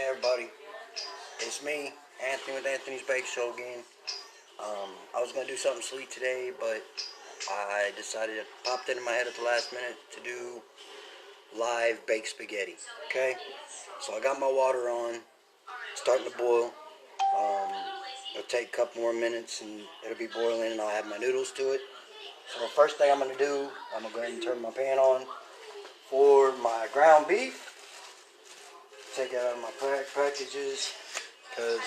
everybody, it's me, Anthony with Anthony's Bake Show again. I was going to do something sweet today, but I decided it popped into my head at the last minute to do live baked spaghetti, okay? So I got my water on, starting to boil. It'll take a couple more minutes and it'll be boiling and I'll add my noodles to it. So the first thing I'm going to do, I'm going to go ahead and turn my pan on for my ground beef. Take it out of my packages because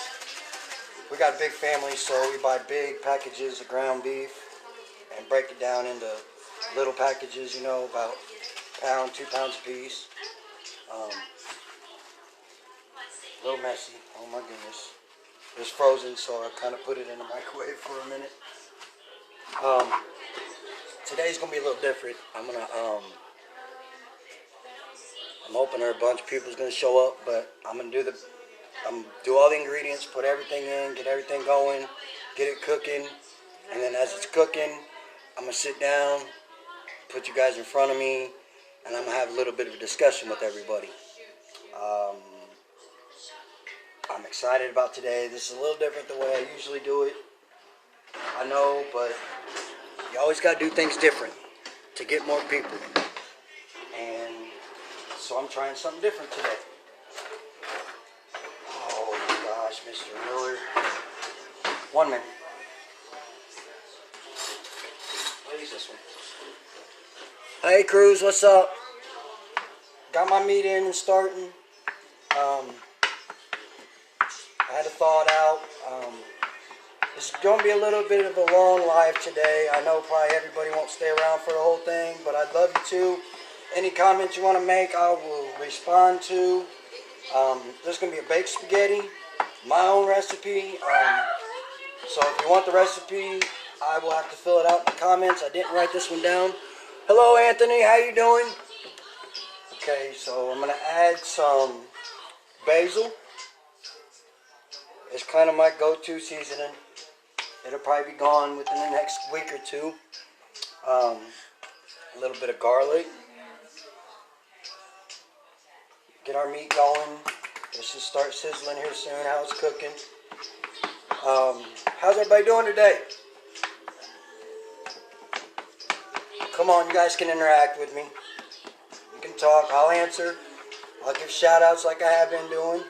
we got a big family, so we buy big packages of ground beef and break it down into little packages, you know, about a pound, 2 pounds a piece. A little messy, oh my goodness. It's frozen, so I kind of put it in the microwave for a minute. Today's gonna be a little different. I'm hoping a bunch of people's gonna show up, but I'm gonna do all the ingredients, put everything in, get everything going, get it cooking, and then as it's cooking, I'm gonna sit down, put you guys in front of me, and I'm gonna have a little bit of a discussion with everybody. I'm excited about today. This is a little different the way I usually do it. I know, but you always gotta do things different to get more people. And so I'm trying something different today. Oh my gosh, Mr. Miller. 1 minute. What is this one? Hey Cruz, what's up? Got my meat in and starting. I had to thaw it out. This is going to be a little bit of a long live today. I know probably everybody won't stay around for the whole thing, but I'd love you to. Any comments you want to make, I will respond to. There's going to be a baked spaghetti, my own recipe. So if you want the recipe, I will have to fill it out in the comments. I didn't write this one down. Hello, Anthony. How you doing? Okay, so I'm going to add some basil. It's kind of my go-to seasoning. It'll probably be gone within the next week or two. A little bit of garlic. Get our meat going. It should start sizzling here soon. How it's cooking. How's everybody doing today? Come on, you guys can interact with me. You can talk. I'll answer. I'll give shout-outs like I have been doing.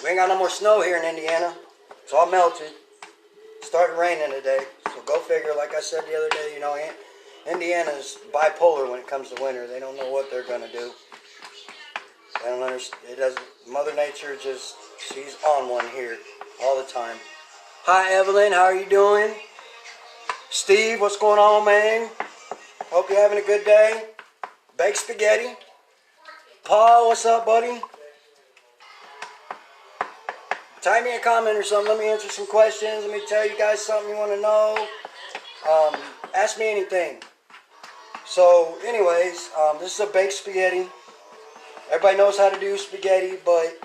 We ain't got no more snow here in Indiana. It's all melted. It started raining today. So go figure, like I said the other day, you know, Indiana's bipolar when it comes to winter. They don't know what they're going to do. They don't understand. It doesn't. Mother Nature just, she's on one here all the time. Hi, Evelyn. How are you doing? Steve, what's going on, man? Hope you're having a good day. Baked spaghetti. Paul, what's up, buddy? Type me a comment or something. Let me answer some questions. Let me tell you guys something you want to know. Ask me anything. So, anyways, this is a baked spaghetti. Everybody knows how to do spaghetti, but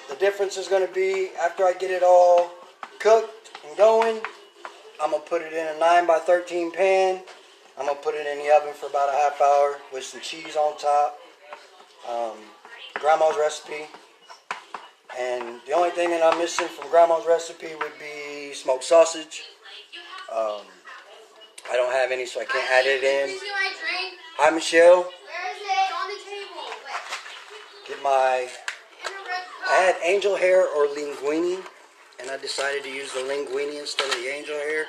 the difference is going to be after I get it all cooked and going, I'm going to put it in a 9x13 pan. I'm going to put it in the oven for about a half hour with some cheese on top. Grandma's recipe. And the only thing that I'm missing from Grandma's recipe would be smoked sausage. I don't have any, so I can't add it in. Hi, Michelle. Where is it? On the table. Get my... I had angel hair or linguine, and I decided to use the linguine instead of the angel hair.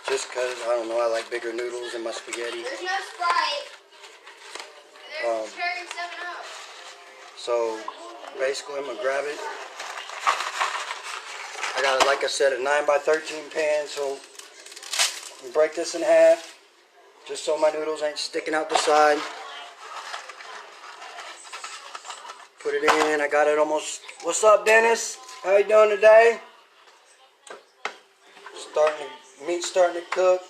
Just because, I don't know, I like bigger noodles in my spaghetti. There's no Sprite. There's cherry 7-Up. So... basically, I'm going to grab it. I got, like I said, a 9x13 pan, so I'm going to break this in half, just so my noodles ain't sticking out the side. Put it in. I got it almost. What's up, Dennis? How you doing today? Meat's starting to cook.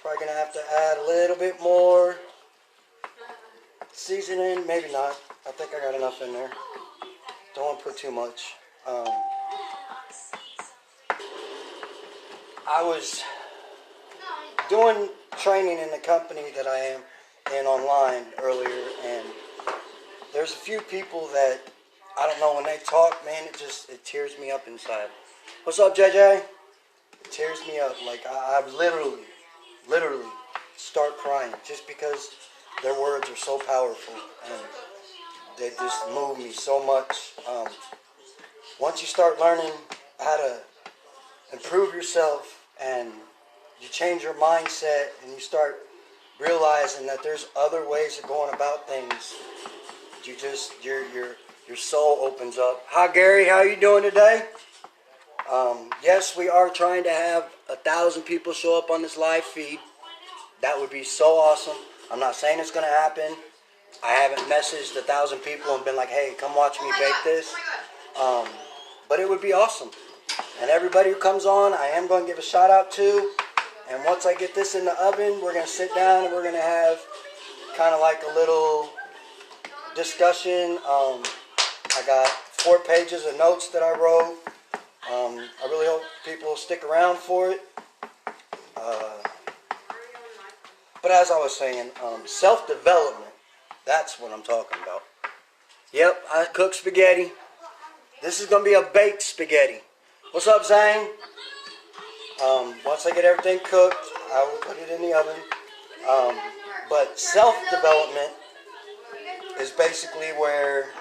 Probably going to have to add a little bit more seasoning. Maybe not. I think I got enough in there. Don't want to put too much. I was doing training in the company that I am in online earlier, and there's a few people that, I don't know, when they talk, man, it tears me up inside. What's up, JJ? It tears me up. Like, I literally start crying just because their words are so powerful and they just move me so much. Once you start learning how to improve yourself and you change your mindset and you start realizing that there's other ways of going about things, you just your soul opens up. Hi Gary, how you doing today? Yes, we are trying to have 1,000 people show up on this live feed. That would be so awesome. I'm not saying it's going to happen. I haven't messaged 1,000 people and been like, hey, come watch me bake this. But it would be awesome. And everybody who comes on, I am going to give a shout out to. And once I get this in the oven, we're going to sit down and we're going to have kind of like a little discussion. I got 4 pages of notes that I wrote. I really hope people will stick around for it. But as I was saying, self-development, that's what I'm talking about. Yep, I cook spaghetti. This is going to be a baked spaghetti. What's up, Zane? Once I get everything cooked, I will put it in the oven. But self-development is basically where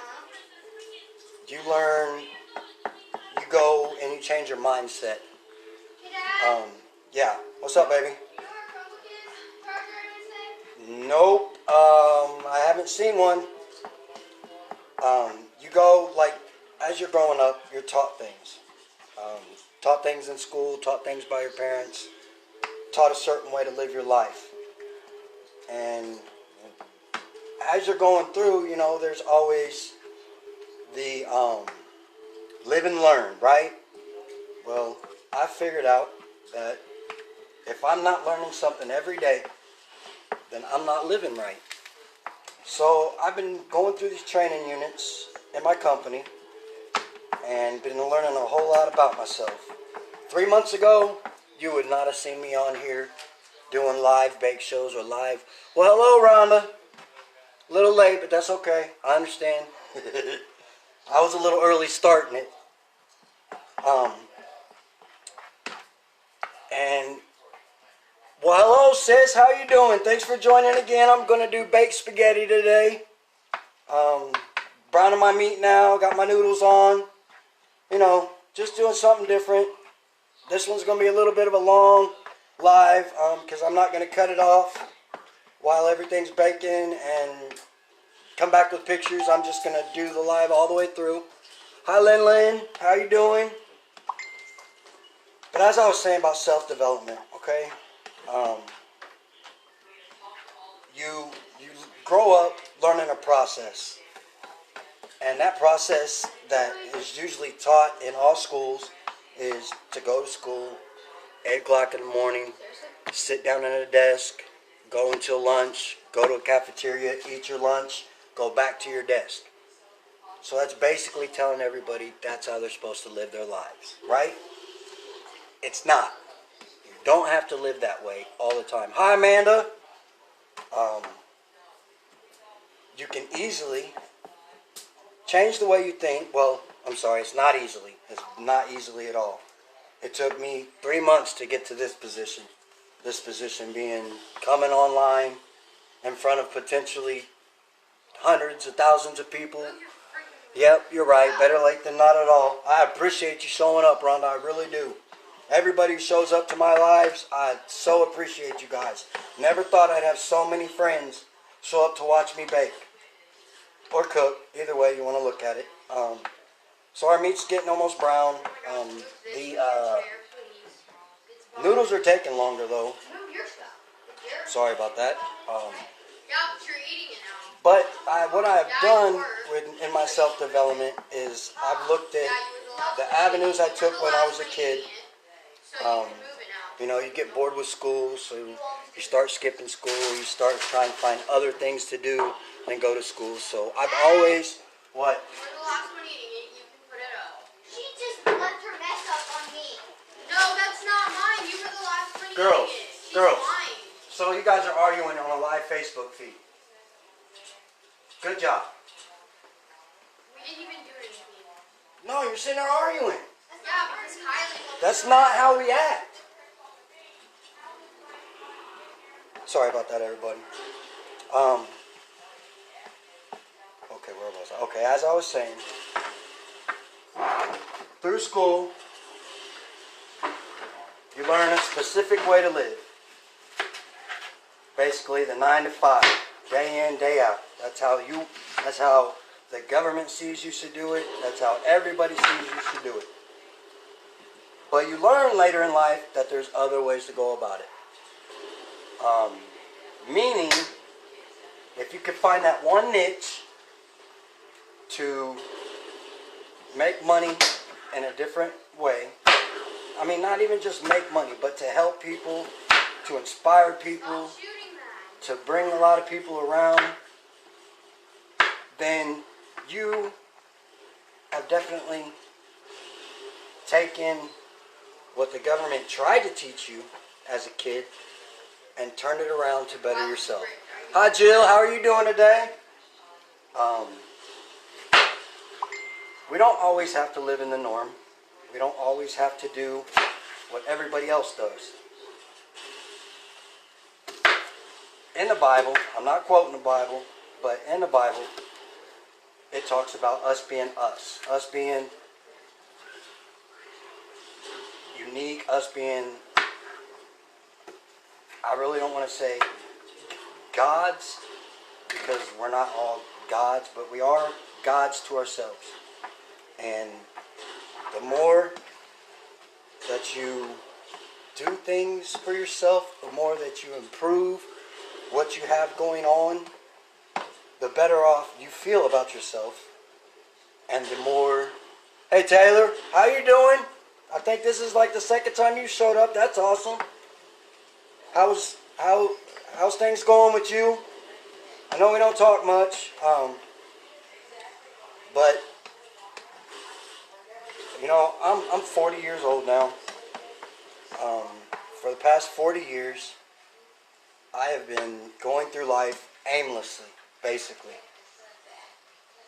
you learn, you go and you change your mindset. Yeah. What's up, baby? Nope. I haven't seen one. You go, like, as you're growing up, you're taught things. Taught things in school, taught things by your parents, taught a certain way to live your life. And as you're going through, you know, there's always the live and learn, right? Well, I figured out that if I'm not learning something every day, then I'm not living right. So I've been going through these training units in my company and been learning a whole lot about myself. 3 months ago, you would not have seen me on here doing live bake shows or live. Well, hello, Rhonda. A little late, but that's okay. I understand. I was a little early starting it. Well, hello, sis. How you doing? Thanks for joining again. I'm going to do baked spaghetti today. Browning my meat now. Got my noodles on. You know, just doing something different. This one's going to be a little bit of a long live because I'm not going to cut it off while everything's baking and come back with pictures. I'm just going to do the live all the way through. Hi, Lin Lin. How you doing? But as I was saying about self-development, okay? You grow up learning a process. And that process that is usually taught in all schools is to go to school, 8 o'clock in the morning, sit down at a desk, go until lunch, go to a cafeteria, eat your lunch, go back to your desk. So that's basically telling everybody that's how they're supposed to live their lives, right? It's not. You don't have to live that way all the time. Hi, Amanda. You can easily change the way you think. Well, I'm sorry, it's not easily. It's not easily at all. It took me 3 months to get to this position. This position being coming online in front of potentially hundreds of thousands of people. Yep, you're right. Better late than not at all. I appreciate you showing up, Rhonda. I really do. Everybody who shows up to my lives, I so appreciate you guys. Never thought I'd have so many friends show up to watch me bake. Or cook. Either way you want to look at it. So our meat's getting almost brown. The noodles are taking longer though. Sorry about that. But what I've done in my self-development is I've looked at the avenues I took when I was a kid. You know, you get bored with school, so you start skipping school. You start trying to find other things to do than go to school. So I've always, what? She just left her mess up on me. No, that's not mine. You were the last one Girls, eating it. girls. Mine. So you guys are arguing on a live Facebook feed. Good job. No, you're sitting there arguing. Yeah, because Kylie. That's not how we act. Sorry about that, everybody. Okay, where was I? Okay, as I was saying, through school, you learn a specific way to live. Basically, the 9 to 5, day in, day out. That's how the government sees you should do it. That's how everybody sees you should do it. But you learn later in life that there's other ways to go about it. Meaning, if you could find that one niche to make money in a different way, I mean, not even just make money, but to help people, to inspire people, to bring a lot of people around, then you have definitely taken what the government tried to teach you as a kid and turned it around to better yourself. Hi, Jill. How are you doing today? We don't always have to live in the norm. We don't always have to do what everybody else does. In the Bible, I'm not quoting the Bible, but in the Bible, it talks about us being us. Us being unique, us being, I really don't want to say gods, because we're not all gods, but we are gods to ourselves. And the more that you do things for yourself, the more that you improve what you have going on, the better off you feel about yourself. And the more... Hey Taylor, how you doing? I think this is like the second time you showed up. That's awesome. How's things going with you? I know we don't talk much, but you know, I'm 40 years old now. For the past 40 years, I have been going through life aimlessly, basically.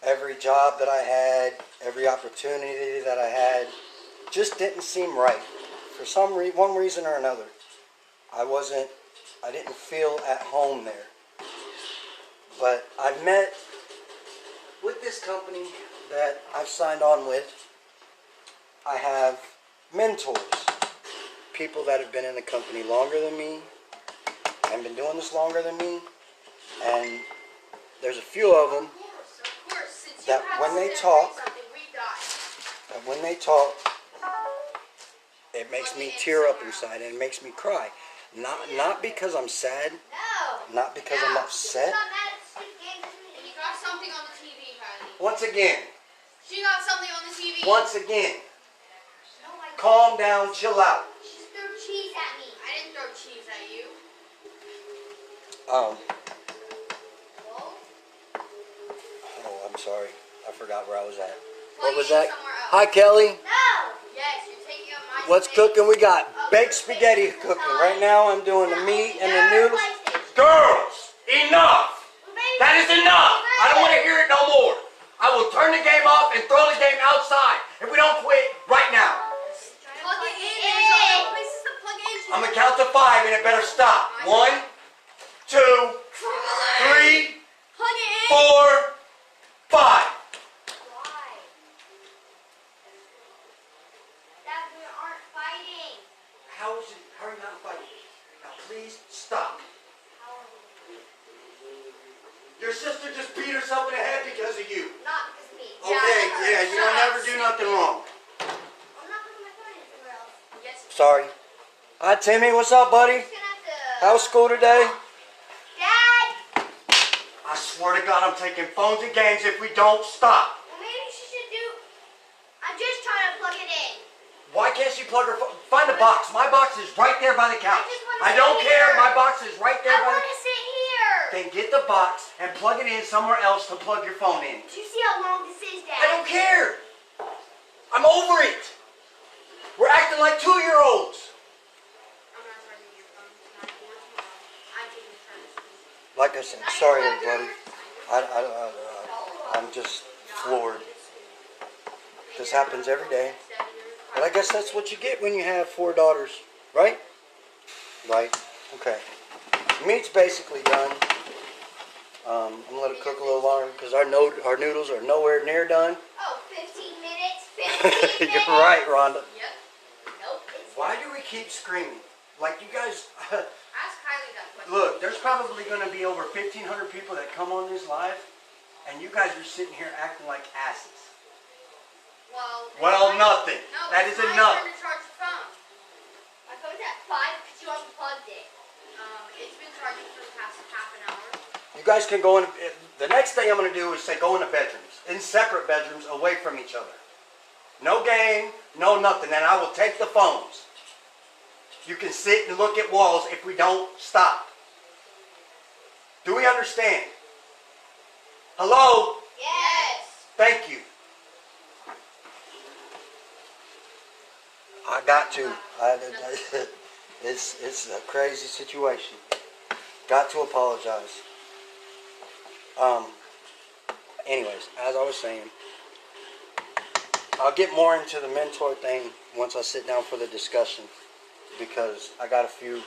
Every job that I had, every opportunity that I had, just didn't seem right. For one reason or another, I didn't feel at home there. But I've met with this company that I've signed on with. I have mentors, people that have been in the company longer than me, and been doing this longer than me, and there's a few of them that when they talk, it makes me tear up inside and it makes me cry. Not because I'm sad, not because I'm upset. And you got something on the TV, Kylie. Once again. She got something on the TV. Once again. Calm down, chill out. She just threw cheese at me. I didn't throw cheese at you. Oh, I'm sorry. I forgot where I was at. What was that? Hi, Kelly. No. Yes, you're taking up my What's cooking? We got baked spaghetti cooking. Right now I'm doing the meat and the noodles. Girls, enough. That is enough. I don't want to hear it no more. I will turn the game off and throw the game outside if we don't quit right now. Plug it in. There's other places to plug in. I'm going to count to 5 and it better stop. 1, 2, 3, Plug it in. 4, 5. Why? Dad, we aren't fighting. How is it? How are you not fighting? Now please stop. Your sister just beat herself in the head because of you. Not because of me. Okay, yeah, you don't never do nothing wrong. I'm not putting my phone anywhere else. Yes. Sorry. Hi, Timmy. What's up, buddy? How's school today? Dad! I swear to God, I'm taking phones and games if we don't stop. Well, maybe she should do... I'm just trying to plug it in. Why can't she plug her phone? Find a box. My box is right there by the couch. I don't care. My box is right there by the couch. I want to sit here. Then get the box and plug it in somewhere else to plug your phone in. Do you see how long this is, Dad? I don't care. I'm over it. We're acting like 2-year-olds. I'm not charging your phone tonight or tomorrow. I'm taking turns. Like I said, sorry everybody. I'm just floored. This happens every day. But I guess that's what you get when you have 4 daughters, right? Right. Okay. Meat's basically done. I'm gonna let it cook a little longer because our noodles are nowhere near done. Oh, 15 minutes. 15 minutes. You're right, Rhonda. Yep. Nope. Why do we keep screaming? Like you guys. Ask Kylie that question. Look, there's probably going to be over 1,500 people that come on this live, and you guys are sitting here acting like asses. Well, nothing. No, that it's isn't not enough. to charge the phone. My phone's at 5 because you unplugged it. It's been charging for the past half an hour. You guys can go in. The next thing I'm going to do is say go into bedrooms, in separate bedrooms, away from each other. No game, no nothing. And I will take the phones. You can sit and look at walls if we don't stop. Do we understand? Hello? Yes. Thank you. I got to. It's a crazy situation. Got to apologize. Anyways, as I was saying, I'll get more into the mentor thing once I sit down for the discussion, because I got a few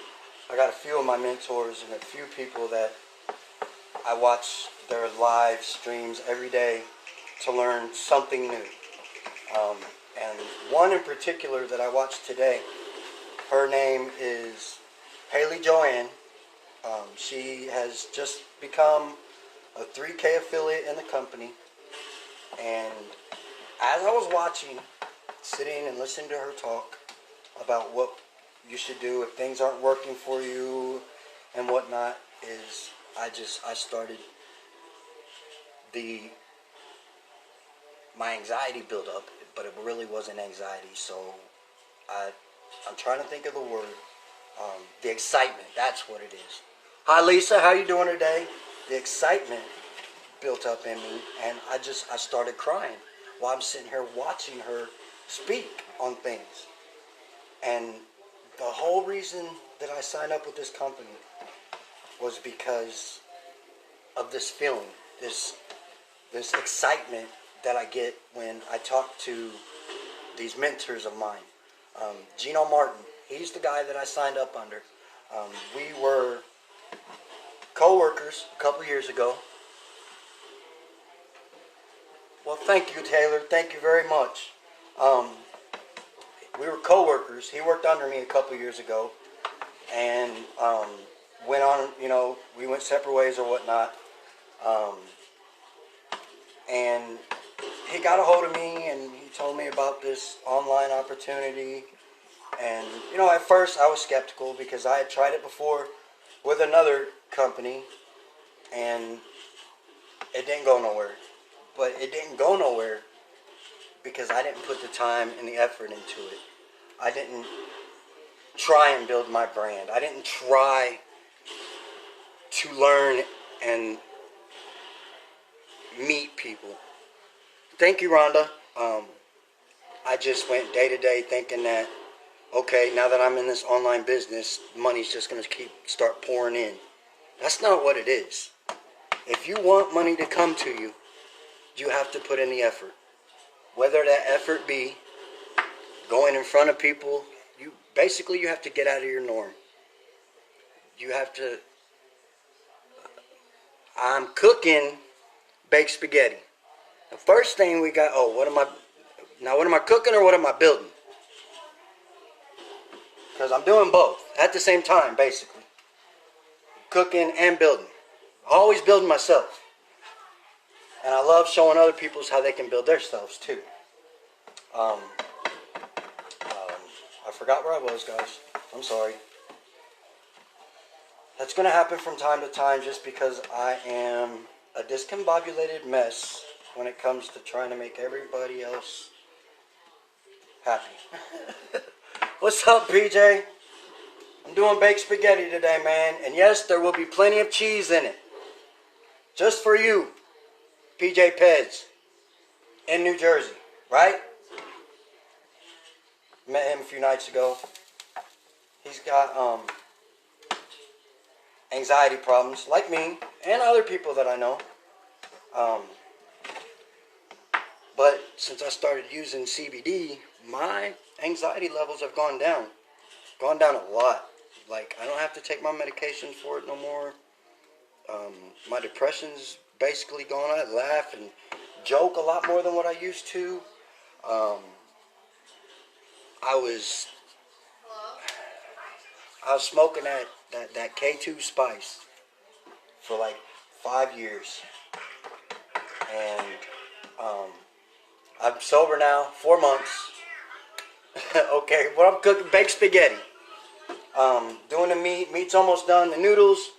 of my mentors and a few people that I watch their live streams every day to learn something new. And one in particular that I watched today, her name is Haley Joanne. She has just become a 3K affiliate in the company. And as I was watching, sitting and listening to her talk about what you should do if things aren't working for you and whatnot, is I started my anxiety built up, but it really wasn't anxiety. So I'm trying to think of the word. The excitement, that's what it is. Hi Lisa, how you doing today? The excitement built up in me, and I started crying while I'm sitting here watching her speak on things. And the whole reason that I signed up with this company was because of this feeling, this excitement that I get when I talk to these mentors of mine. Gino Martin, he's the guy that I signed up under. We were co-workers a couple years ago. Well, thank you, Taylor. Thank you very much. We were co-workers. He worked under me a couple years ago, and went on, we went separate ways or whatnot. And he got a hold of me, and he told me about this online opportunity. And, at first I was skeptical because I had tried it before with another company, and it didn't go nowhere. But it didn't go nowhere because I didn't put the time and the effort into it. I didn't try and build my brand. I didn't try to learn and meet people. Thank you, Rhonda. I just went day to day thinking that, okay, now that I'm in this online business, money's just going to start pouring in. That's not what it is. If you want money to come to you, you have to put in the effort. Whether that effort be going in front of people, you have to get out of your norm. You have to. I'm cooking baked spaghetti. The first thing we got. What am I cooking or what am I building? Because I'm doing both at the same time, basically. Cooking and building. Always building myself. And I love showing other people how they can build themselves too. I forgot where I was, guys. I'm sorry. That's going to happen from time to time just because I am a discombobulated mess when it comes to trying to make everybody else happy. What's up, PJ? I'm doing baked spaghetti today, man. And yes, there will be plenty of cheese in it. Just for you. PJ Pez in New Jersey, right? Met him a few nights ago. He's got anxiety problems, like me, and other people that I know. But But since I started using CBD, my anxiety levels have gone down. Gone down a lot. Like, I don't have to take my medications for it no more. My depression's basically gone. I laugh and joke a lot more than what I used to. I was smoking that K2 Spice for like 5 years. And I'm sober now, 4 months. Okay, well, I'm cooking baked spaghetti. Doing the meat's almost done. The noodles,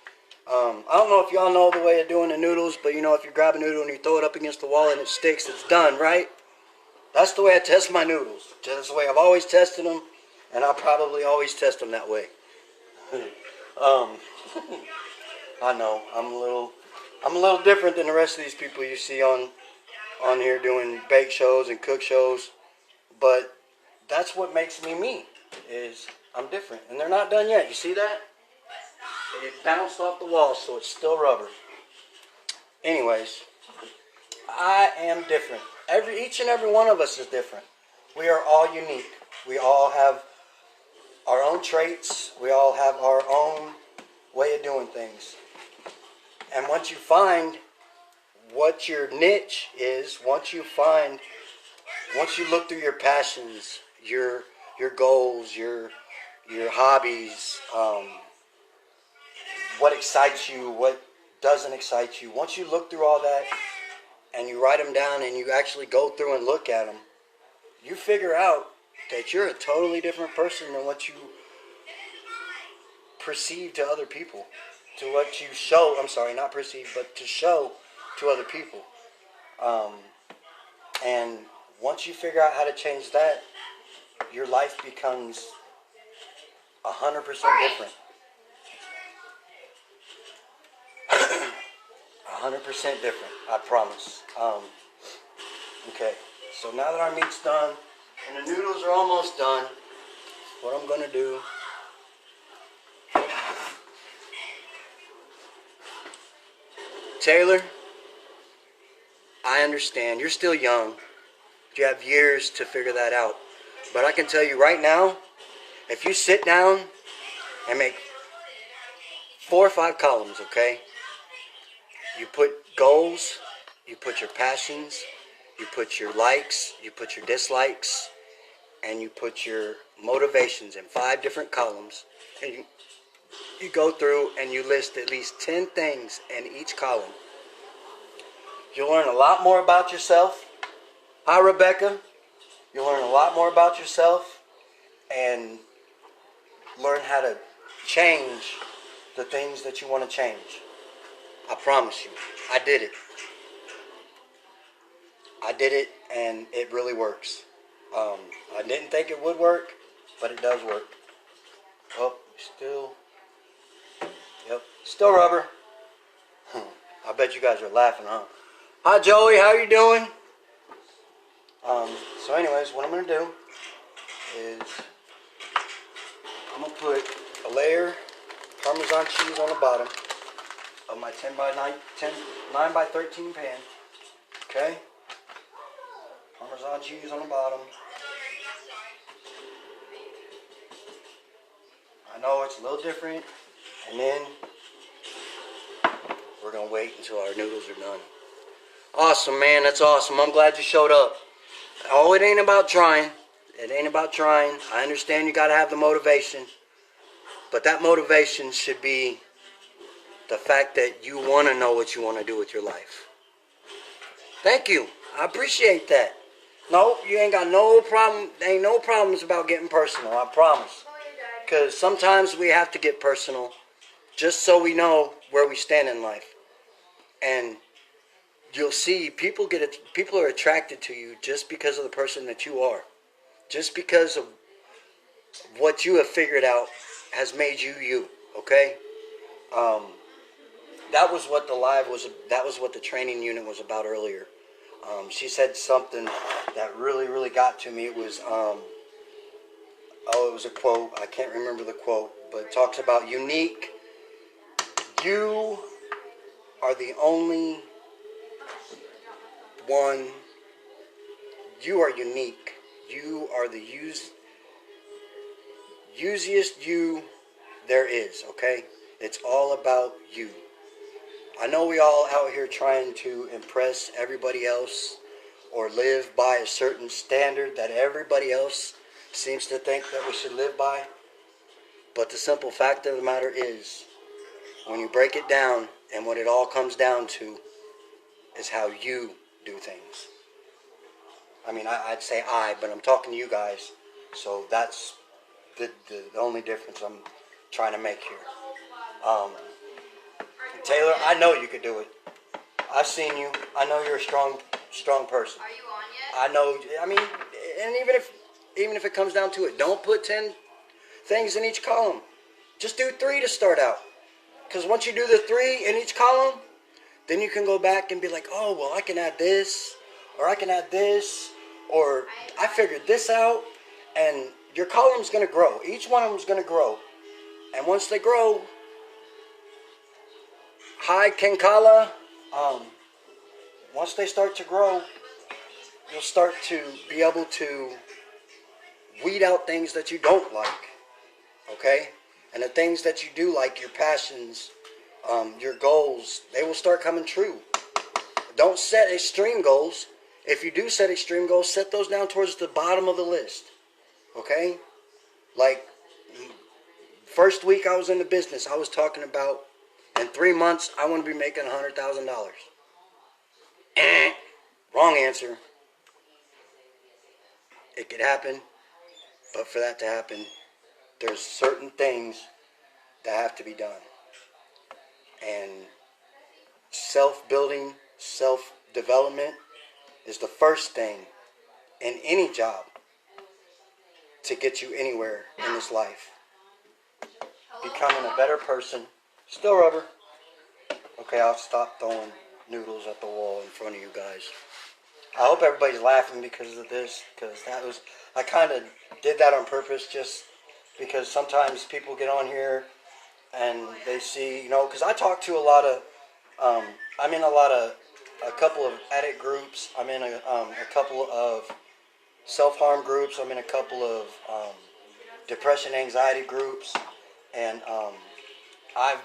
I don't know if y'all know the way of doing the noodles, but you know, if you grab a noodle and you throw it up against the wall and it sticks, it's done, right? That's the way I test my noodles. That's the way I've always tested them, and I'll probably always test them that way. I know I'm a little different than the rest of these people you see on here doing bake shows and cook shows, but that's what makes me me. Is I'm different, and they're not done yet. You see that? It bounced off the wall, so it's still rubber. Anyways, I am different. Each and every one of us is different. We are all unique. We all have our own traits. We all have our own way of doing things. And once you find what your niche is, once you look through your passions, your goals, your hobbies, what excites you, what doesn't excite you. Once you look through all that and you write them down and you actually go through and look at them, you figure out that you're a totally different person than what you perceive to other people. To what you show, I'm sorry, not perceive, but to show to other people. And once you figure out how to change that, your life becomes 100% different. 100% different, I promise. Okay, so now that our meat's done and the noodles are almost done, what I'm gonna do, Taylor, I understand you're still young. You have years to figure that out. But I can tell you right now, if you sit down and make 4 or 5 columns, okay? You put goals, you put your passions, you put your likes, you put your dislikes, and you put your motivations in 5 different columns. And you go through and you list at least 10 things in each column. You'll learn a lot more about yourself. Hi, Rebecca. You'll learn a lot more about yourself and learn how to change the things that you want to change. I promise you. I did it. I did it, and it really works. I didn't think it would work, but it does work. Oh, still rubber. I bet you guys are laughing, huh? Hi, Joey. How you doing? So anyways, what I'm going to do is I'm going to put a layer Parmesan cheese on the bottom of my 9 by 13 pan. Okay? Parmesan cheese on the bottom. I know it's a little different. And then we're going to wait until our noodles are done. Awesome, man. That's awesome. I'm glad you showed up. Oh, it ain't about trying. It ain't about trying. I understand you got to have the motivation. But that motivation should be the fact that you want to know what you want to do with your life. Thank you. I appreciate that. No, you ain't got no problem. There ain't no problems about getting personal. I promise. Because sometimes we have to get personal just so we know where we stand in life. And you'll see people are attracted to you just because of the person that you are. Just because of what you have figured out has made you you, okay? That was what that was what the training unit was about earlier. She said something that really, really got to me. It was, it was a quote. I can't remember the quote, but it talks about unique. You are the only one you are unique. You are the usiest you there is, okay? It's all about you. I know we all out here trying to impress everybody else or live by a certain standard that everybody else seems to think that we should live by. But the simple fact of the matter is, when you break it down and what it all comes down to is how you do things. I mean, I'd say but I'm talking to you guys. So that's the only difference I'm trying to make here. Taylor, I know you could do it. I've seen you. I know you're a strong person. Are you on yet? I know. I mean, and even if it comes down to it, don't put 10 things in each column. Just do 3 to start out. Because once you do the 3 in each column, then you can go back and be like, oh, well, I can add this, or I can add this, or I figured this out, and your column's going to grow. Each one of them is going to grow. And once they grow, hi, Kenkala, once they start to grow, you'll start to be able to weed out things that you don't like, okay? And the things that you do like, your passions, your goals, they will start coming true. Don't set extreme goals. If you do set extreme goals, set those down towards the bottom of the list, okay? Like, first week I was in the business, I was talking about, in 3 months, I want to be making $100,000. Wrong answer. It could happen, but for that to happen, there's certain things that have to be done. And self-building, self-development is the first thing in any job to get you anywhere in this life. Becoming a better person. Still rubber. Okay, I'll stop throwing noodles at the wall in front of you guys. I hope everybody's laughing because of this, because I kind of did that on purpose, just because sometimes people get on here and they see, because I talk to I'm in a couple of addict groups. I'm in a couple of self-harm groups. I'm in a couple of depression, anxiety groups, and I've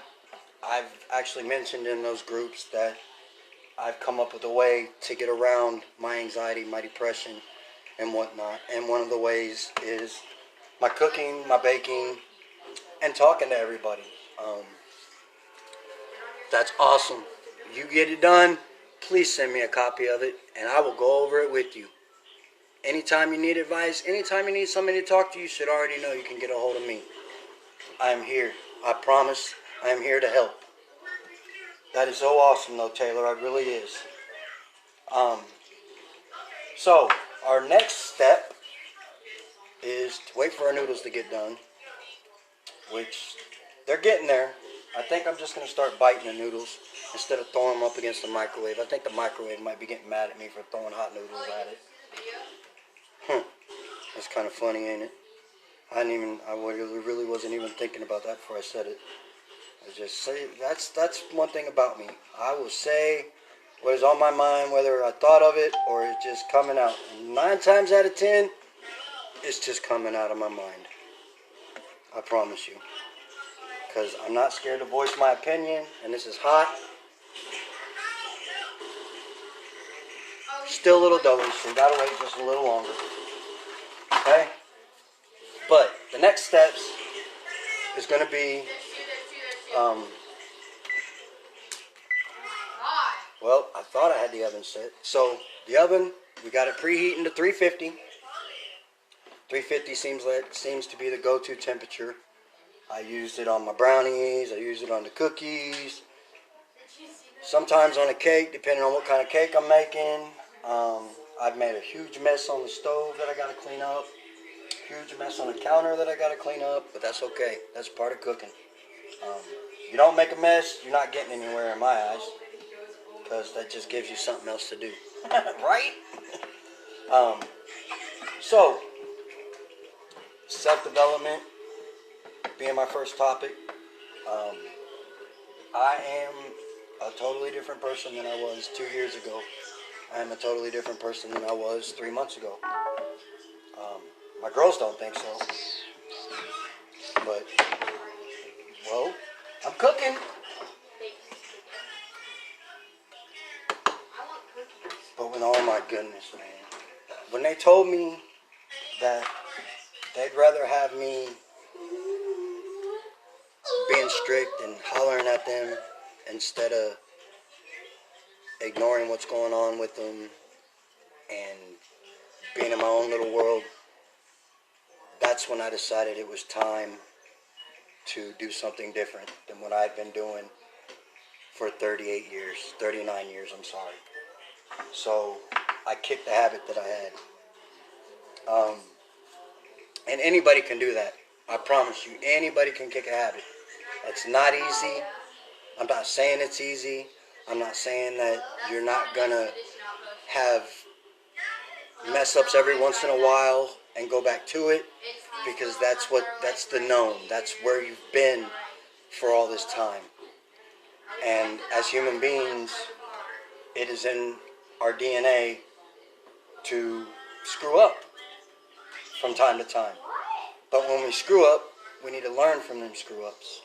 actually mentioned in those groups that I've come up with a way to get around my anxiety, my depression, and whatnot. And one of the ways is my cooking, my baking, and talking to everybody. That's awesome. You get it done, please send me a copy of it, and I will go over it with you. Anytime you need advice, anytime you need somebody to talk to, you should already know you can get a hold of me. I am here. I promise I am here to help. That is so awesome, though, Taylor. It really is. So, our next step is to wait for our noodles to get done, which they're getting there. I think I'm just going to start biting the noodles instead of throwing them up against the microwave. I think the microwave might be getting mad at me for throwing hot noodles at it. That's kind of funny, ain't it? I really wasn't even thinking about that before I said it. I just say, that's one thing about me. I will say what is on my mind, whether I thought of it or it's just coming out. And 9 times out of 10, it's just coming out of my mind. I promise you. Because I'm not scared to voice my opinion, and this is hot. Still a little doughy, so you gotta wait just a little longer. Okay? But the next steps is gonna be well, I thought I had the oven set. So the oven, we got it preheating to 350. 350 seems to be the go-to temperature. I used it on my brownies. I used it on the cookies. Sometimes on a cake, depending on what kind of cake I'm making. I've made a huge mess on the stove that I got to clean up. Huge mess on the counter that I got to clean up. But that's okay. That's part of cooking. You don't make a mess, you're not getting anywhere in my eyes. Because that just gives you something else to do. Right? So, self-development being my first topic. I am a totally different person than I was 2 years ago. I am a totally different person than I was 3 months ago. My girls don't think so. But, well, I'm cooking. But when, oh my goodness, man. When they told me that they'd rather have me being strict and hollering at them instead of ignoring what's going on with them and being in my own little world, that's when I decided it was time to do something different than what I'd been doing for 38 years, 39 years, I'm sorry. So I kicked the habit that I had. And anybody can do that. I promise you, anybody can kick a habit. It's not easy. I'm not saying it's easy. I'm not saying that you're not gonna have mess ups every once in a while and go back to it, because that's the known. That's where you've been for all this time. And as human beings, it is in our DNA to screw up from time to time. But when we screw up, we need to learn from them screw ups.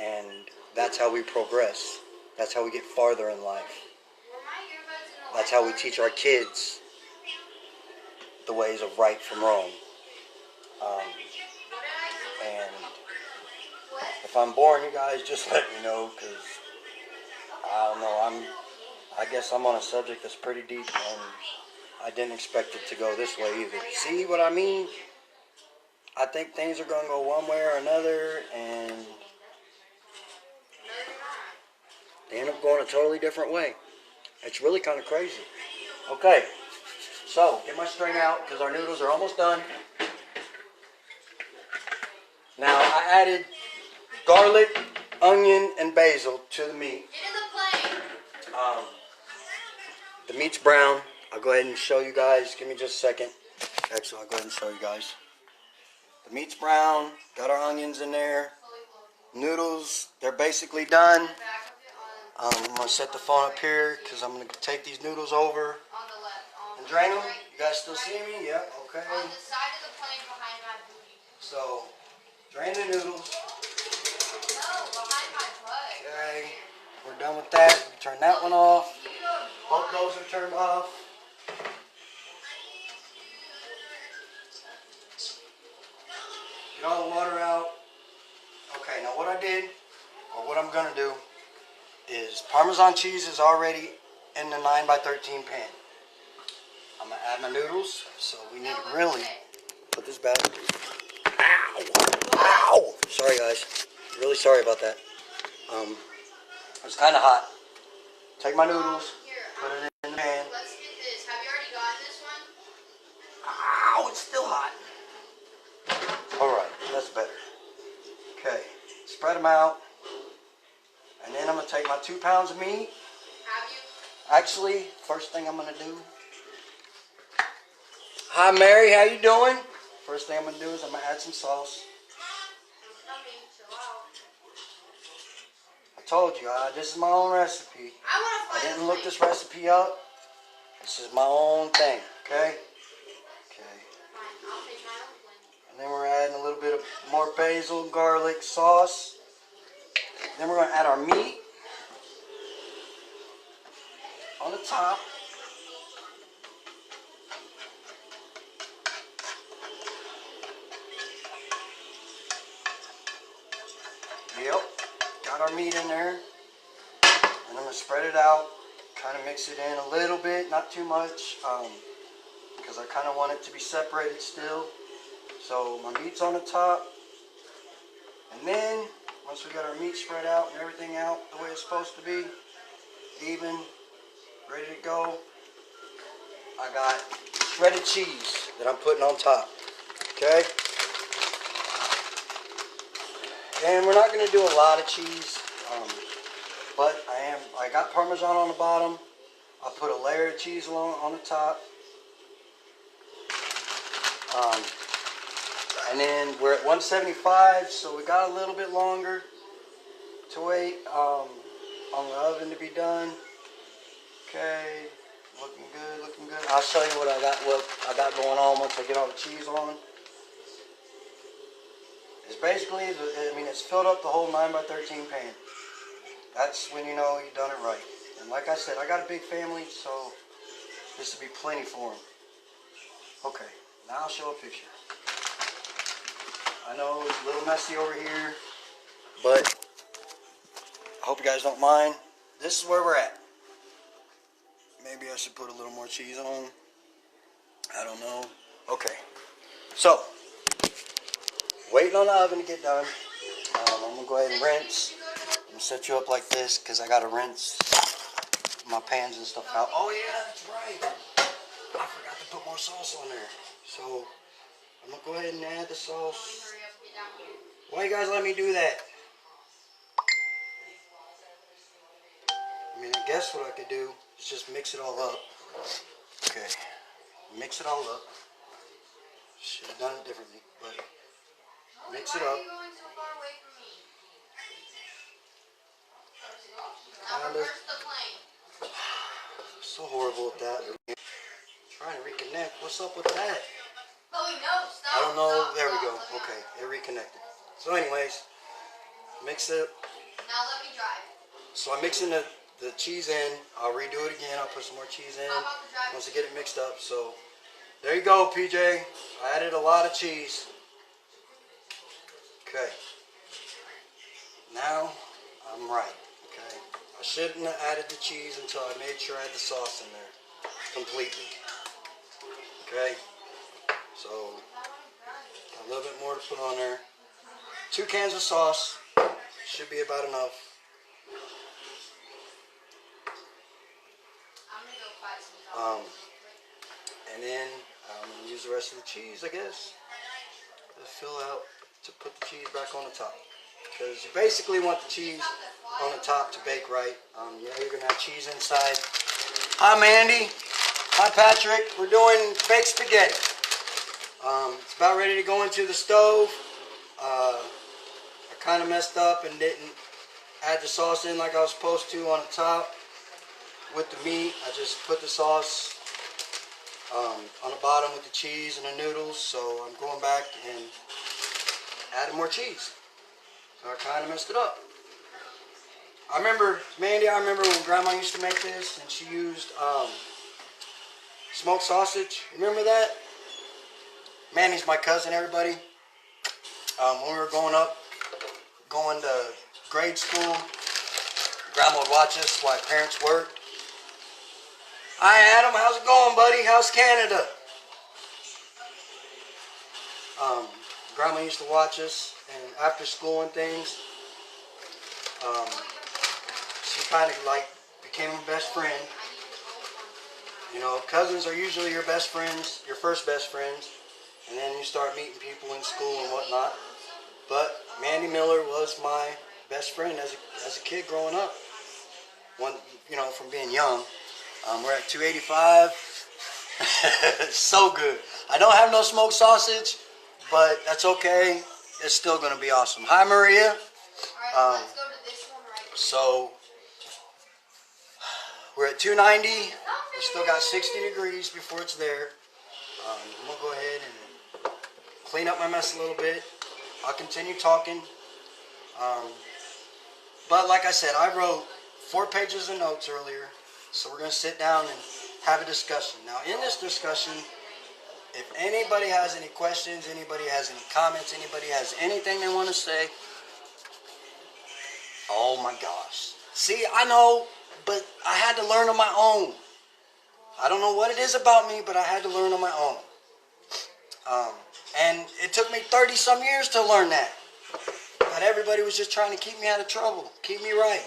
And that's how we progress. That's how we get farther in life. That's how we teach our kids the ways of right from wrong. And if I'm boring you guys, just let me know, because I don't know, I guess I'm on a subject that's pretty deep, and I didn't expect it to go this way either. See what I mean? I think things are going to go one way or another, and they end up going a totally different way. It's really kind of crazy. Okay, so get my string out because our noodles are almost done. Now I added garlic, onion, and basil to the meat. The meat's brown. I'll go ahead and show you guys. Give me just a second. Actually, I'll go ahead and show you guys. The meat's brown. Got our onions in there. Noodles, they're basically done. I'm going to set the phone up here because I'm going to take these noodles over and drain them. You guys still see me? Yep, okay. On the side of the plane behind my booty. So, drain the noodles. No, behind my butt. Okay, we're done with that. Turn that one off. Both those are turned off. Get all the water out. Okay, now what I did, or what I'm going to do, is Parmesan cheese is already in the 9x13 pan. I'm going to add my noodles, so we need to really put this back. Ow! Ow! Sorry guys, really sorry about that. It's kind of hot. Take my noodles, put it in the pan. Let's get this. Have you already gotten this one? Ow, it's still hot. Alright, that's better. Okay, spread them out. And then I'm going to take my 2 pounds of meat. Have you? Actually, first thing I'm going to do. Hi Mary, how you doing? First thing I'm going to do is I'm going to add some sauce. I told you, this is my own recipe. I didn't look this recipe up. This is my own thing, okay? Okay. And then we're adding a little bit of more basil, garlic, sauce. Then we're going to add our meat on the top. Yep, got our meat in there. And I'm going to spread it out, kind of mix it in a little bit, not too much, because I kind of want it to be separated still. So my meat's on the top. And then, once we got our meat spread out and everything out the way it's supposed to be, even, ready to go, I got shredded cheese that I'm putting on top, okay? And we're not going to do a lot of cheese, but I got Parmesan on the bottom. I'll put a layer of cheese on the top. And then we're at 175, so we got a little bit longer to wait on the oven to be done. Okay, Looking good, looking good. I'll show you what I got going on once I get all the cheese on. It's basically, it's filled up the whole 9x13 pan. That's when you know you've done it right. And like I said, I got a big family, so this will be plenty for them. Okay, now I'll show a picture. I know it's a little messy over here, but I hope you guys don't mind. This is where we're at. Maybe I should put a little more cheese on. I don't know. Okay, so waiting on the oven to get done. I'm gonna go ahead and rinse. I'm gonna set you up like this because I gotta rinse my pans and stuff out. Oh yeah, that's right. I forgot to put more sauce on there. So I'm gonna go ahead and add the sauce. Why you guys let me do that? I mean, I guess what I could do is just mix it all up. Okay, mix it all up. Should have done it differently, but mix it up. So horrible with that. Trying to reconnect. What's up with that? I don't know. There we go. Okay, it reconnected. So anyways, mix it. Now let me drive. So I'm mixing the cheese in. I'll redo it again. I'll put some more cheese in once I get it mixed up. So there you go, PJ. I added a lot of cheese. Okay. Now I'm right. Okay. I shouldn't have added the cheese until I made sure I had the sauce in there completely. Okay. So a little bit more to put on there. 2 cans of sauce should be about enough. And then I'm going to use the rest of the cheese, I guess, to fill out, to put the cheese back on the top. Because you basically want the cheese on the top to bake right. Yeah, you're going to have cheese inside. Hi, Mandy. Hi, Patrick. We're doing baked spaghetti. It's about ready to go into the stove. I kind of messed up and didn't add the sauce in like I was supposed to on the top with the meat. I just put the sauce on the bottom with the cheese and the noodles, so I'm going back and adding more cheese. So I kind of messed it up. I remember, Mandy, when Grandma used to make this and she used smoked sausage. Remember that? Mandy's my cousin, everybody. When we were going to grade school, Grandma would watch us while parents worked. Hi, Adam. How's it going, buddy? How's Canada? Grandma used to watch us, and after school and things, she kind of like became my best friend. You know, cousins are usually your best friends, your first best friends, and then you start meeting people in school and whatnot. But Mandy Miller was my best friend as a kid growing up. From being young. We're at 285. So good. I don't have no smoked sausage, but that's okay. It's still going to be awesome. Hi, Maria. Alright, let's go to this one right here. So, we're at 290. We still got 60 degrees before it's there. I'm going to go ahead and clean up my mess a little bit. I'll continue talking. But like I said, I wrote 4 pages of notes earlier. So we're going to sit down and have a discussion. Now, in this discussion, if anybody has any questions, anybody has any comments, anybody has anything they want to say, oh my gosh. See, I know, but I had to learn on my own. I don't know what it is about me, but I had to learn on my own. And it took me 30-some years to learn that. But everybody was just trying to keep me out of trouble, keep me right.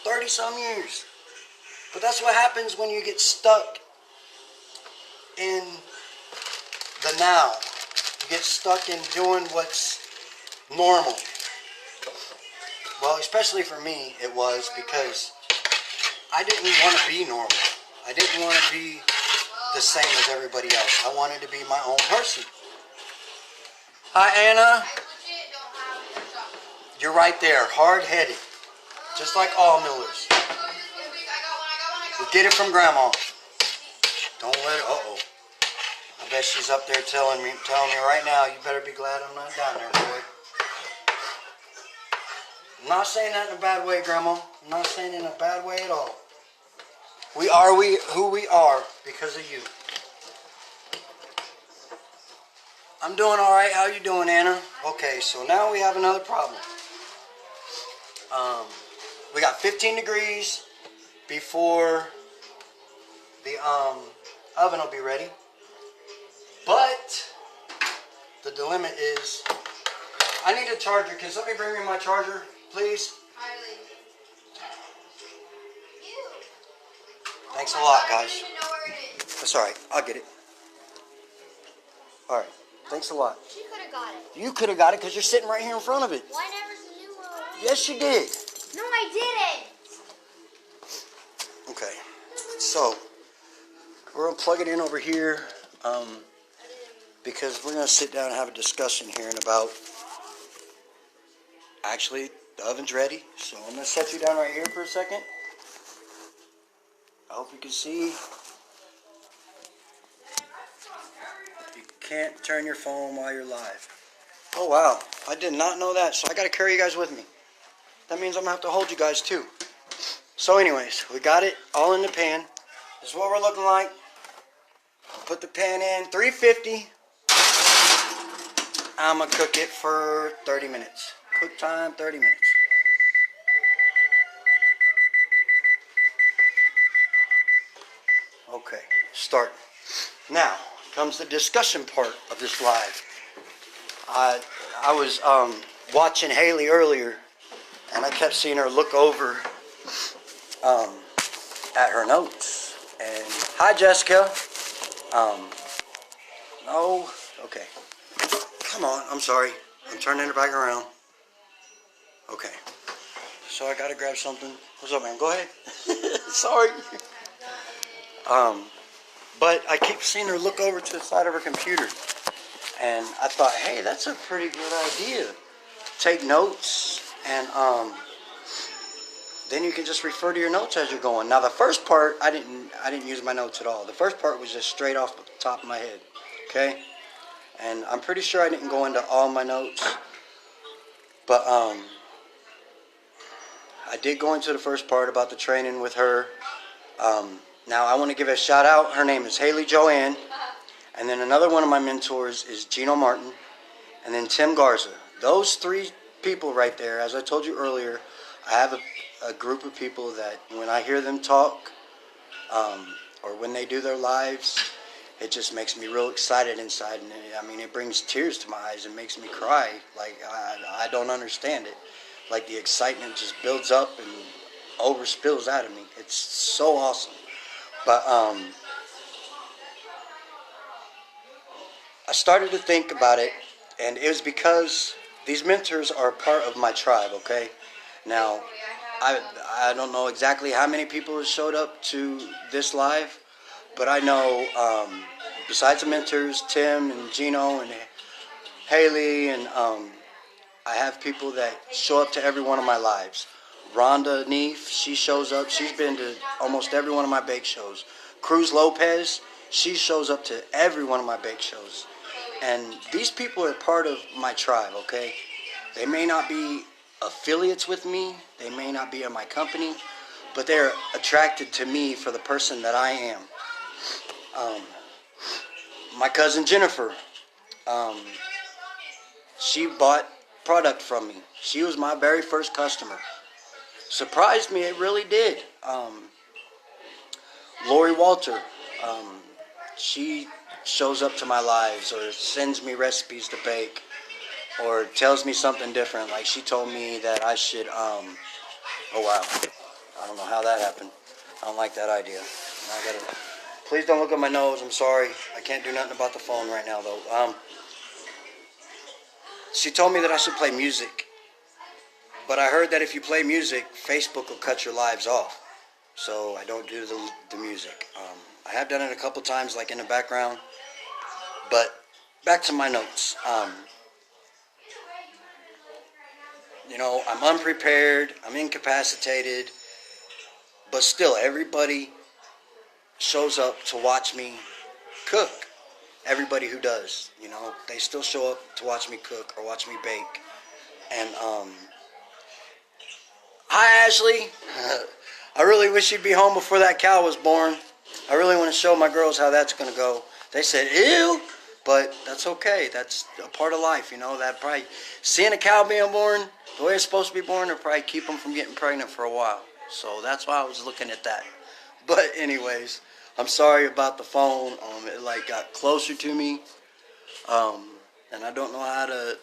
30-some years. But that's what happens when you get stuck in the now. You get stuck in doing what's normal. Well, especially for me, it was because I didn't want to be normal. I didn't want to be the same as everybody else. I wanted to be my own person. Hi, Anna. You're right there, hard-headed, just like all Millers. We get it from Grandma. she's up there telling me right now, you better be glad I'm not down there, boy. I'm not saying that in a bad way, Grandma. I'm not saying it in a bad way at all. We are who we are because of you. I'm doing all right. How you doing, Anna? Okay, so now we have another problem. We got 15 degrees before the oven will be ready. But the dilemma is, I need a charger. Can somebody bring me my charger, please? Kylie. Thanks a lot, guys. I don't even know where it is. That's all right. I'll get it. All right. Thanks a lot. She could have got it. You could have got it because you're sitting right here in front of it. Well, I never knew where it was. Yes, you did. No, I didn't. Okay. So, we're going to plug it in over here because we're going to sit down and have a discussion here in about... Actually, the oven's ready. So, I'm going to set you down right here for a second. I hope you can see. You can't turn your phone while you're live. Oh, wow. I did not know that. So I got to carry you guys with me. That means I'm going to have to hold you guys too. So anyways, we got it all in the pan. This is what we're looking like. Put the pan in, 350. I'm going to cook it for 30 minutes. Cook time, 30 minutes. Okay, start. Now comes the discussion part of this live. I was watching Haley earlier, and I kept seeing her look over at her notes. And hi, Jessica. No, okay. Come on, I'm sorry. I'm turning it back around. Okay. So I gotta grab something. What's up, man? Go ahead. Sorry. But I keep seeing her look over to the side of her computer. And I thought, hey, that's a pretty good idea. Take notes, and then you can just refer to your notes as you're going. Now, the first part, I didn't use my notes at all. The first part was just straight off the top of my head, okay? And I'm pretty sure I didn't go into all my notes. But I did go into the first part about the training with her. Now, I want to give a shout out. Her name is Haley Joanne. And then another one of my mentors is Gino Martin. And then Tim Garza. Those three people right there, as I told you earlier, I have a group of people that when I hear them talk, or when they do their lives, it just makes me real excited inside. And it brings tears to my eyes and makes me cry. Like, I don't understand it. Like, the excitement just builds up and overspills out of me. It's so awesome. But I started to think about it, and it was because these mentors are part of my tribe, okay? Now, I don't know exactly how many people have showed up to this live, but I know, besides the mentors, Tim and Gino and Haley, and I have people that show up to every one of my lives. Rhonda Neef, she shows up. She's been to almost every one of my bake shows. Cruz Lopez, she shows up to every one of my bake shows. And these people are part of my tribe, okay? They may not be affiliates with me. They may not be in my company. But they're attracted to me for the person that I am. My cousin Jennifer, she bought product from me. She was my very first customer. Surprised me, it really did. Lori Walter, she shows up to my lives or sends me recipes to bake or tells me something different. Like, she told me that I should, oh wow, I don't know how that happened. I don't like that idea. Please don't look at my nose, I'm sorry. I can't do nothing about the phone right now though. She told me that I should play music. But I heard that if you play music, Facebook will cut your lives off. So I don't do the music. I have done it a couple times, like in the background. But back to my notes. I'm unprepared. I'm incapacitated. But still, everybody shows up to watch me cook. everybody who does. You know, they still show up to watch me cook or watch me bake. And hi Ashley. I really wish you'd be home before that cow was born. I really want to show my girls how that's gonna go. They said ew, but that's okay. That's a part of life, you know. That probably seeing a cow being born the way it's supposed to be born will probably keep them from getting pregnant for a while. So that's why I was looking at that. But anyways, I'm sorry about the phone. It like got closer to me, and I don't know how to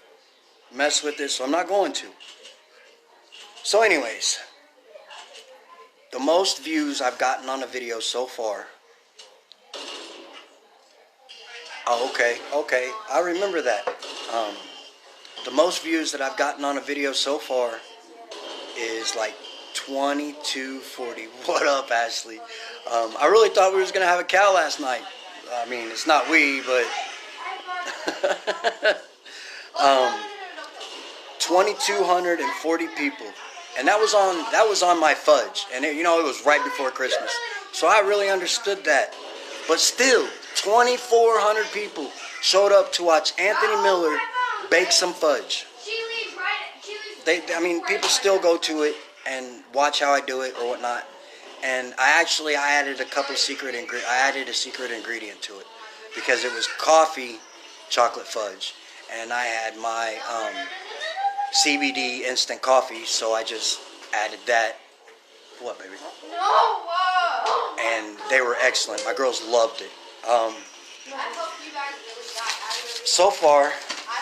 mess with it, so I'm not going to. So anyways, the most views I've gotten on a video so far. Oh, okay, I remember that. The most views that I've gotten on a video so far is like 2240. What up, Ashley? I really thought we was gonna have a cow last night. I mean, it's not we, but 2,240 people, and that was on my fudge, and it was right before Christmas, so I really understood that. But still, 2,400 people showed up to watch Anthony Miller bake some fudge. People still go to it and watch how I do it or whatnot. And I added a couple secret ingredients. I added a secret ingredient to it because it was coffee chocolate fudge, and I had my CBD instant coffee, so I just added that. What, baby? No! And they were excellent. My girls loved it. I hope you guys really got out of it. So far, I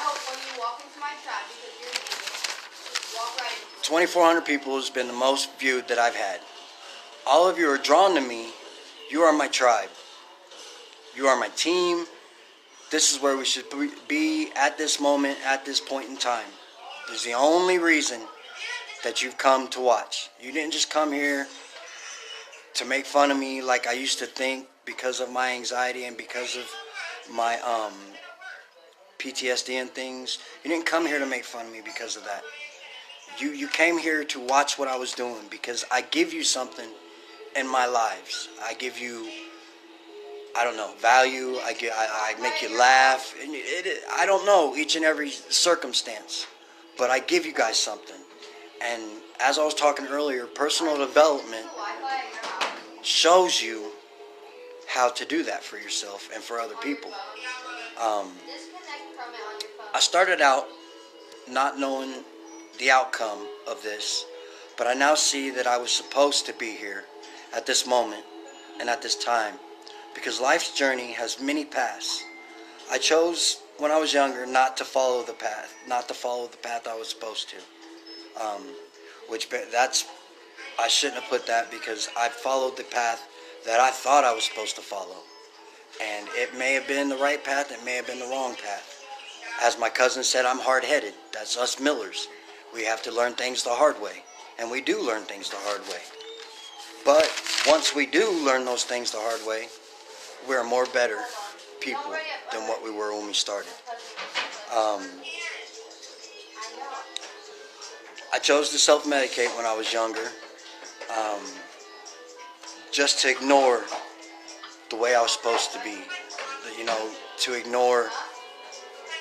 hope when you walk into my trap, because you're just walk right into it. 2,400 people has been the most viewed that I've had. All of you are drawn to me. You are my tribe. You are my team. This is where we should be at this moment, at this point in time. This is the only reason that you've come to watch. You didn't just come here to make fun of me like I used to think because of my anxiety and because of my PTSD and things. You didn't come here to make fun of me because of that. You came here to watch what I was doing because I give you something in my lives. I give you, I don't know, value. I make you laugh. I don't know each and every circumstance, but I give you guys something. And as I was talking earlier, personal development shows you how to do that for yourself and for other people. I started out not knowing the outcome of this, but I now see that I was supposed to be here at this moment and at this time, because life's journey has many paths. I chose when I was younger not to follow the path I was supposed to. I shouldn't have put that, because I followed the path that I thought I was supposed to follow. And it may have been the right path, it may have been the wrong path. As my cousin said, I'm hard-headed. That's us Millers. We have to learn things the hard way. And we do learn things the hard way. But once we do learn those things the hard way, we're more better people than what we were when we started. I chose to self-medicate when I was younger, just to ignore the way I was supposed to be, to ignore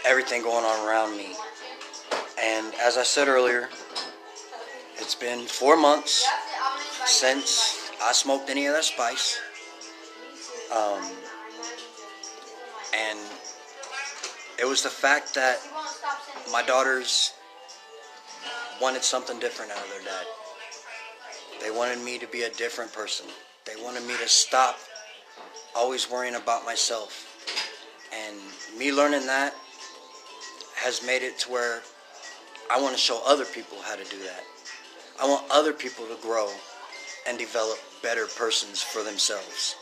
everything going on around me. And as I said earlier, it's been 4 months since I smoked any of that spice. And it was the fact that my daughters wanted something different out of their dad. They wanted me to be a different person. They wanted me to stop always worrying about myself. And me learning that has made it to where I want to show other people how to do that. I want other people to grow and develop better persons for themselves.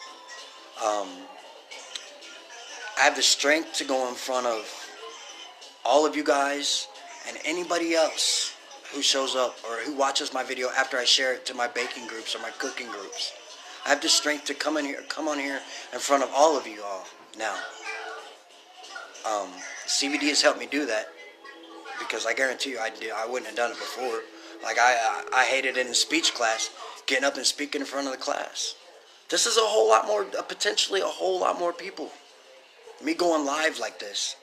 I have the strength to go in front of all of you guys and anybody else who shows up or who watches my video after I share it to my baking groups or my cooking groups. I have the strength to come on here in front of all of you all now. CBD has helped me do that, because I guarantee you I wouldn't have done it before. Like I hated it in speech class, getting up and speaking in front of the class. This is a whole lot more, potentially a whole lot more people. me going live like this,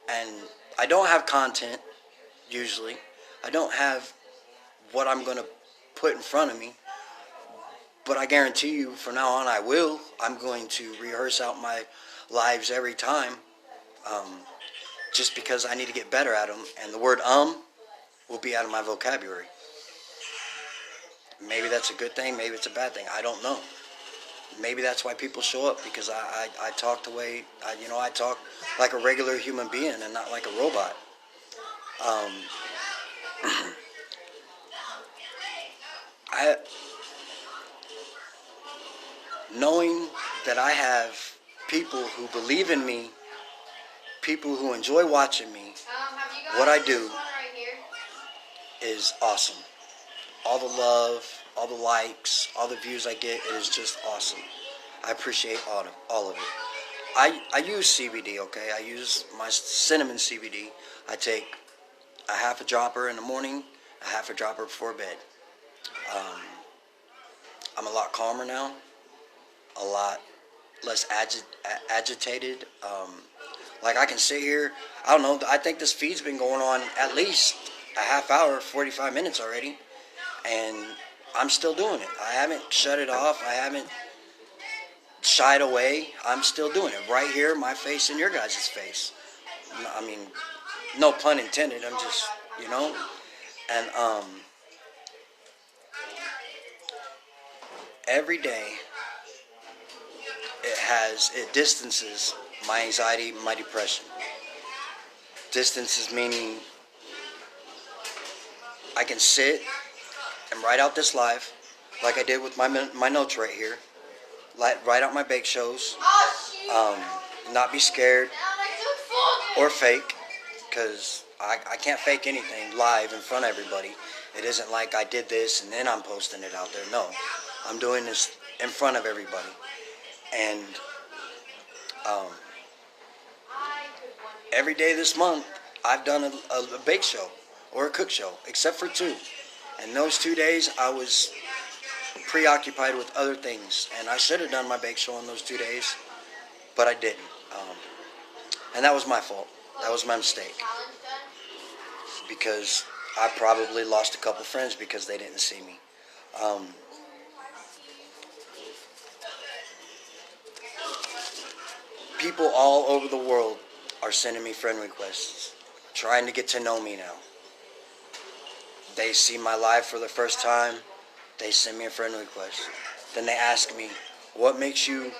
and I don't have content usually. I don't have what I'm going to put in front of me, but I guarantee you from now on I will. I'm going to rehearse out my lives every time, just because I need to get better at them, and the word will be out of my vocabulary. Maybe that's a good thing, maybe it's a bad thing, I don't know. Maybe that's why people show up, because I talk the way, I talk like a regular human being and not like a robot. Knowing that I have people who believe in me, people who enjoy watching me, what I do is awesome. All the love, all the likes, all the views I get, it is just awesome. I appreciate all of it. I use CBD, okay? I use my cinnamon CBD. I take a half a dropper in the morning, a half a dropper before bed. I'm a lot calmer now, a lot less agitated. Like I can sit here, I don't know, I think this feed's been going on at least a half hour, 45 minutes already, and I'm still doing it. I haven't shut it off. I haven't shied away. I'm still doing it. Right here, my face and your guys' face. I mean, no pun intended. I'm just, and every day it distances my anxiety, my depression. Distances meaning I can sit and write out this live like I did with my notes right here. Write out my bake shows. Not be scared or fake, because I can't fake anything live in front of everybody. It isn't like I did this and then I'm posting it out there. No, I'm doing this in front of everybody. And every day this month, I've done a bake show or a cook show, except for 2. And those 2 days, I was preoccupied with other things. And I should have done my bake show on those 2 days, but I didn't. And that was my fault. That was my mistake. Because I probably lost a couple friends because they didn't see me. People all over the world are sending me friend requests, trying to get to know me now. They see my live for the first time, they send me a friend request. Then they ask me, what makes you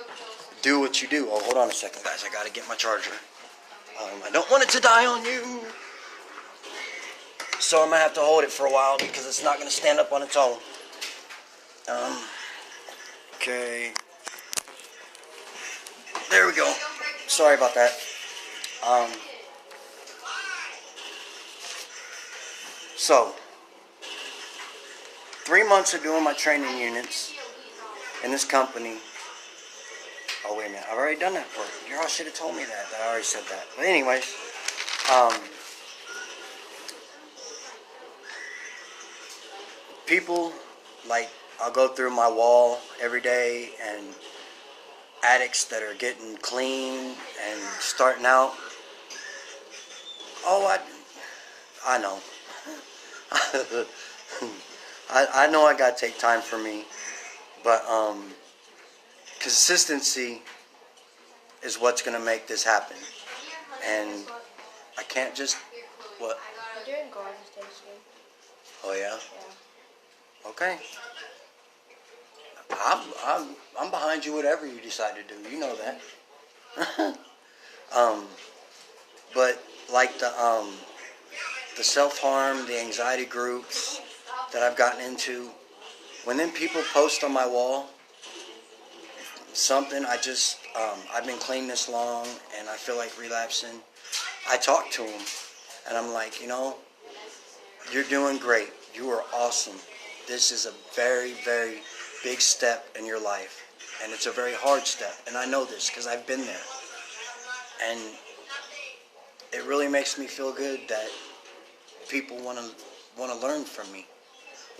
do what you do? Oh, hold on a second, guys. I gotta get my charger. I don't want it to die on you. So I'm gonna have to hold it for a while because it's not gonna stand up on its own. Okay. There we go. Sorry about that. So, 3 months of doing my training units in this company. Oh, wait a minute. I've already done that for you. Y'all should have told me that. I already said that. But anyways, people, like, I'll go through my wall every day, and addicts that are getting clean and starting out. Oh, I know. I know I gotta take time for me, but consistency is what's gonna make this happen, and I can't just what? We're doing garden station. Oh yeah. Yeah. Okay. I'm behind you whatever you decide to do. You know that. But like the self-harm, the anxiety groups that I've gotten into, when then people post on my wall something, I've been clean this long and I feel like relapsing, I talk to them and I'm like, you're doing great. You are awesome. This is a very, very big step in your life, and it's a very hard step, and I know this because I've been there, and it really makes me feel good that people want to learn from me,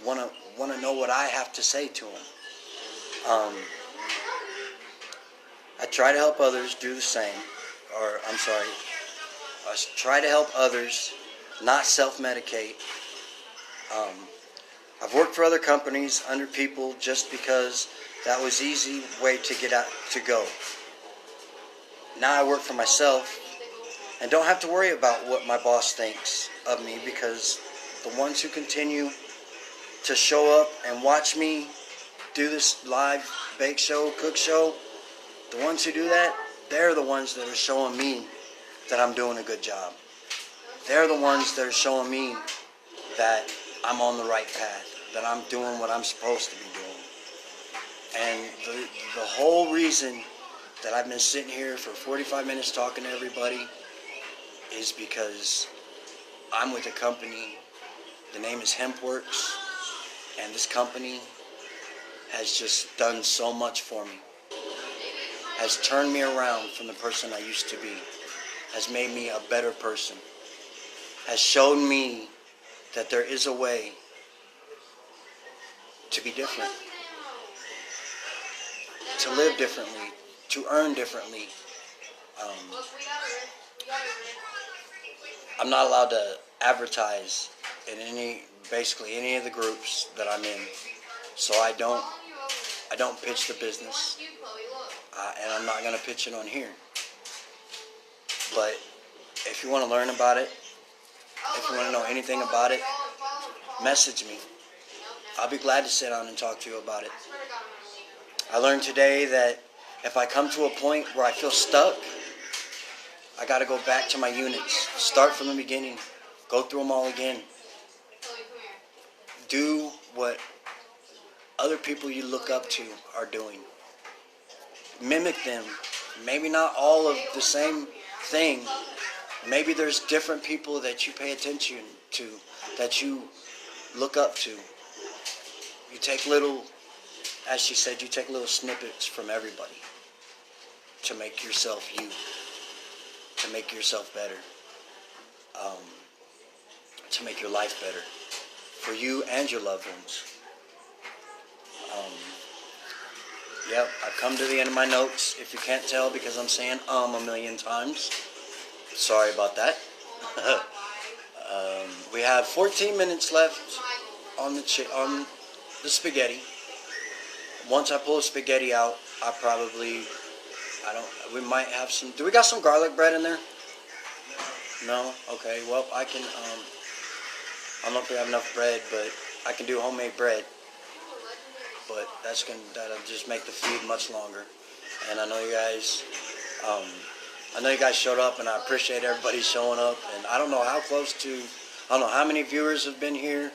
want to know what I have to say to them. I try to help others do the same. or I'm sorry, try to help others, not self-medicate. I've worked for other companies under people just because that was easy way to get out to go. Now I work for myself and don't have to worry about what my boss thinks of me, because the ones who continue to show up and watch me do this live bake show, cook show, the ones who do that, they're the ones that are showing me that I'm doing a good job. They're the ones that are showing me that I'm on the right path, that I'm doing what I'm supposed to be doing. And the whole reason that I've been sitting here for 45 minutes talking to everybody is because I'm with a company. The name is HempWorks, and this company has just done so much for me. Has turned me around from the person I used to be. Has made me a better person. Has shown me that there is a way to be different, to live differently, to earn differently. I'm not allowed to advertise in basically any of the groups that I'm in, so I don't pitch the business, and I'm not going to pitch it on here. But if you want to learn about it, if you want to know anything about it, message me. I'll be glad to sit down and talk to you about it. I learned today that if I come to a point where I feel stuck, I got to go back to my units, start from the beginning, go through them all again. Do what other people you look up to are doing. Mimic them. Maybe not all of the same thing. Maybe there's different people that you pay attention to, that you look up to. You take little, as she said, you take little snippets from everybody to make yourself you, to make yourself better, to make your life better for you and your loved ones. Yep, I've come to the end of my notes. If you can't tell because I'm saying a million times, sorry about that. We have 14 minutes left on the spaghetti. Once I pull the spaghetti out, we might have some, do we got some garlic bread in there? No? Okay, well, I don't know if we have enough bread, but I can do homemade bread. But that'll just make the feed much longer. And I know you guys showed up, and I appreciate everybody showing up. And I don't know how many viewers have been here.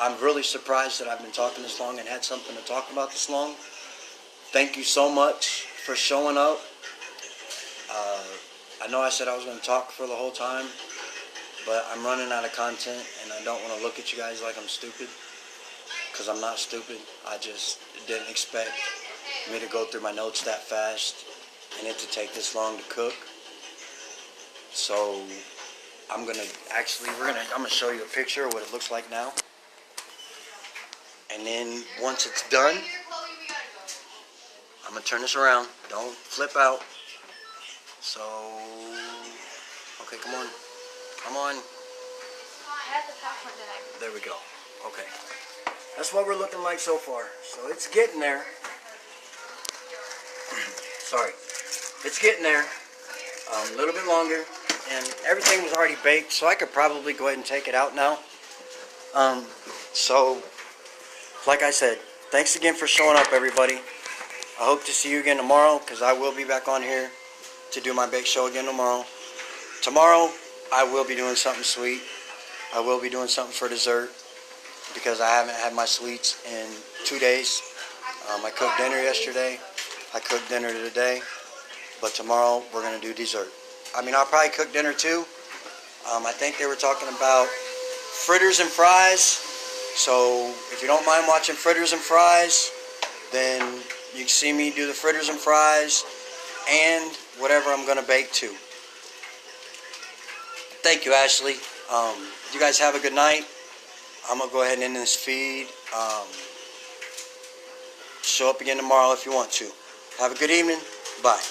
I'm really surprised that I've been talking this long and had something to talk about this long. Thank you so much for showing up. I know I said I was going to talk for the whole time, but I'm running out of content, and I don't want to look at you guys like I'm stupid, because I'm not stupid. I just didn't expect me to go through my notes that fast and it to take this long to cook. So I'm gonna show you a picture of what it looks like now. And then once it's done, I'm gonna turn this around. Don't flip out. So, okay, come on. Come on. There we go. Okay. That's what we're looking like so far. So it's getting there. Sorry. It's getting there. A little bit longer. And everything was already baked, so I could probably go ahead and take it out now. So, like I said, thanks again for showing up, everybody. I hope to see you again tomorrow, because I will be back on here to do my bake show again tomorrow. Tomorrow, I will be doing something sweet. I will be doing something for dessert, because I haven't had my sweets in 2 days. I cooked dinner yesterday. I cooked dinner today. But tomorrow, we're going to do dessert. I mean, I'll probably cook dinner too. I think they were talking about fritters and fries. So, if you don't mind watching fritters and fries, then you can see me do the fritters and fries and whatever I'm going to bake too. Thank you, Ashley. You guys have a good night. I'm going to go ahead and end this feed. Show up again tomorrow if you want to. Have a good evening. Bye.